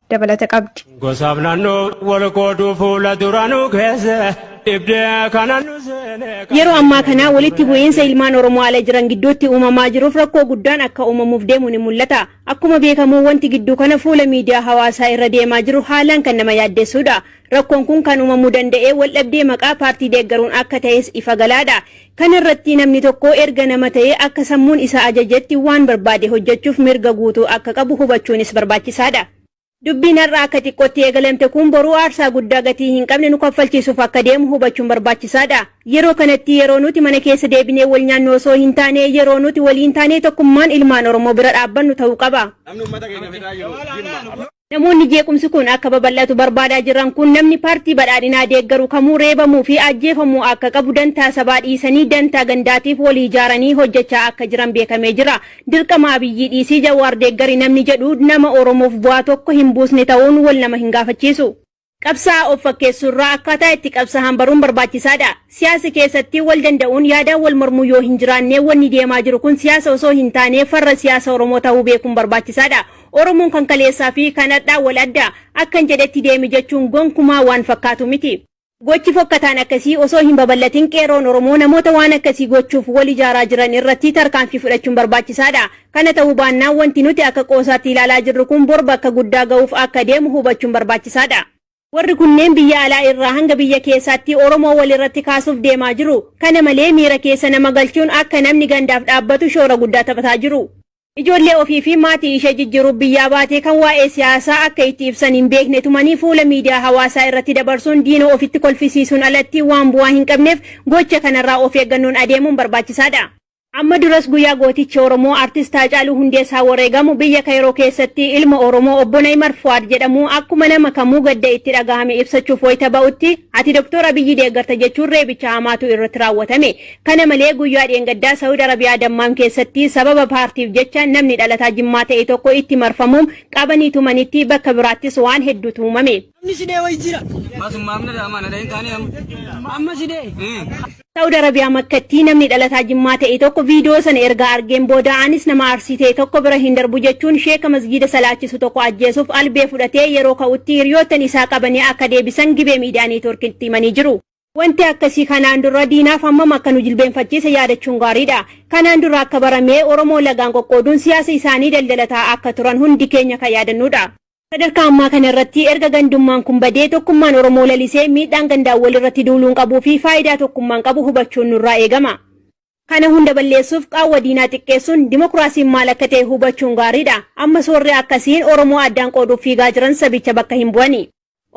dabalata qabdi. Gosaaf naannoo wal qooduu fuula duraanuu keessa dhibdee kanaan yeroo ammaa kana walitti bu'iinsa ilmaan Oromoo ala jiran gidduutti uumamaa jiruuf rakkoo guddaan akka uumamuuf deemu ni mul'ata. Akkuma beekamu wanti gidduu kana fuula miidiyaa hawaasaa irra deemaa jiru haalaan kan nama yaaddessuudha. Rakkoon kun kan uumamuu danda'e wal dhabdee maqaa paartii deeggaruun akka ta'es ifa galaadha. Kana irratti namni tokko erga nama ta'e akka sammuun isaa ajajetti waan barbaade hojjechuuf mirga guutuu akka qabu hubachuunis barbaachisaadha. Dubbiin har'a akka xiqqootti eegalamte kun boruu aarsaa guddaa gatii hin qabne nu kaffalchiisuuf akka deemu hubachuun barbaachisaadha. Yeroo kanatti yeroo nuti mana keessa deebinee wal nyaannu osoo hin taane yeroo nuti waliin taane tokkummaan ilmaan Oromoo bira dhaabbannu ta'uu qaba. Namoonni jeequmsi kun akka babal'atu barbaadaa jiran kun namni paartii badhaadhinaa deeggaru kamuu reebamuu fi ajjeefamuu akka qabu dantaa sabaa dhiisanii dantaa gandaatiif walii ijaaranii hojjechaa akka jiran beekamee jira. Dirqama Abiyyii dhiisii Jawaar deeggari namni jedhu nama Oromoof bu'aa tokko hin buusne ta'uun wal nama hin gaafachiisu. Qabsaa of fakkeessurraa akkaataa itti qabsaa'an baruun barbaachisaadha. Siyaasa keessatti wal danda'uun yaadaan wal mormuu yoo hin jiraanne wanni deemaa jiru kun siyaasa osoo hin taane farra siyaasa Oromoo ta'uu beekuun barbaachisaadha. Oromoon kan kaleessaa fi kan hadhaa wal adda akkan jedhetti deemi jechuun gonkumaa waan fakkaatu miti. Gochi fokkataan akkasii osoo hin babal'atin qeeroon Oromoo namoota waan akkasii gochuuf wal ijaaraa jiran irratti tarkaanfii fudhachuun barbaachisaadha. Kana ta'uu baannaan wanti nuti akka qoosaatti ilaalaa jirru kun bor bakka guddaa ga'uuf akka deemu hubachuun barbaachisaadha. Warri kunneen biyya alaa irraa hanga biyya keessaatti Oromoo wal irratti kaasuuf deemaa jiru. Kana malee miira keessa nama galchuun akka namni gandaaf dhaabbatu shoora guddaa taphataa jiru. Ijoollee ofii fi maatii ishee jijjiiruuf biyyaa baatee kan waa'ee siyaasaa akka itti ibsan hin beekne tumanii fuula miidiyaa hawaasaa irratti dabarsuun diina ofitti kolfisiisuun alatti waan bu'aa hin qabneef gocha kanarraa of eeggannoon adeemuun barbaachisaadha. Amma duras guyyaa gooticha Oromoo artist Haacaaluu Hundeessaa wareegamu biyya Kaayiroo keessatti ilma Oromoo obbo Naymar Fuwaad jedhamu akkuma nama kamuu gadda itti dhagahame ibsachuuf wayita ba'utti ati Dr. Abiyyi deeggarta jechuun reebicha hamaatu irratti raawwatame. Kana malee guyyaa dheengaddaa Saawud Arabiyaa Dammaam keessatti sababa paartiif jecha namni dhalataa Jimmaa ta'e tokko itti marfamuun qabanii tumanitti bakka biraattis waan hedduutu uumame. Saawud Arabiyaa Makkatti namni dhalataa Jimmaa ta'e tokko viidiyoo sana erga argeen booda anis nama Arsii ta'e tokko bira hin darbu jechuun sheeka masgiida salaachisu tokko ajjeesuuf albee fudhatee yeroo ka'utti hiriyoottan isaa qabanii akka deebisan gibee miidiyaa neetwoorkiitti himanii jiru. Wanti akkasii kanaan dura diinaaf hammam akka nu jilbeenfachiise yaadachuun gaariidha. Kanaan dura akka baramee Oromoo lagaan qoqqooduun siyaasa isaanii daldalataa akka turan hundi keenya kan yaadannudha. Sadarkaa ammaa kana irratti erga gandummaan kun badee tokkummaan Oromoo lalisee miidhaan gandaan wal irratti duuluun qabuu fi faayidaa tokkummaan qabu hubachuun nurraa eegama. Kana hunda balleessuuf qaawwa diinaa xiqqeessuun dimokiraasiin maal akka ta'e hubachuun gaariidha. Amma soorri akkasiin Oromoo addaan qooduuf fiigaa jiran sabicha bakka hin bu'ani.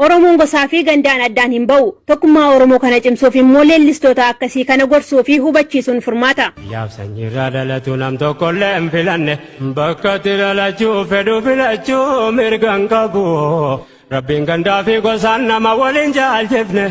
Oromoon gosaa fi gandaan addaan hin ba'u. Tokkummaa Oromoo kana cimsuuf immoo leellistoota akkasii kana gorsuu fi hubachiisuun furmaata. Yaabsanyiirraa dhalatu nam tokkollee hin filanne bakka itti dhalachuu fedhu filachuu mirga hin qabu. Rabbiin gandaa fi gosaan nama waliin jaalchifne.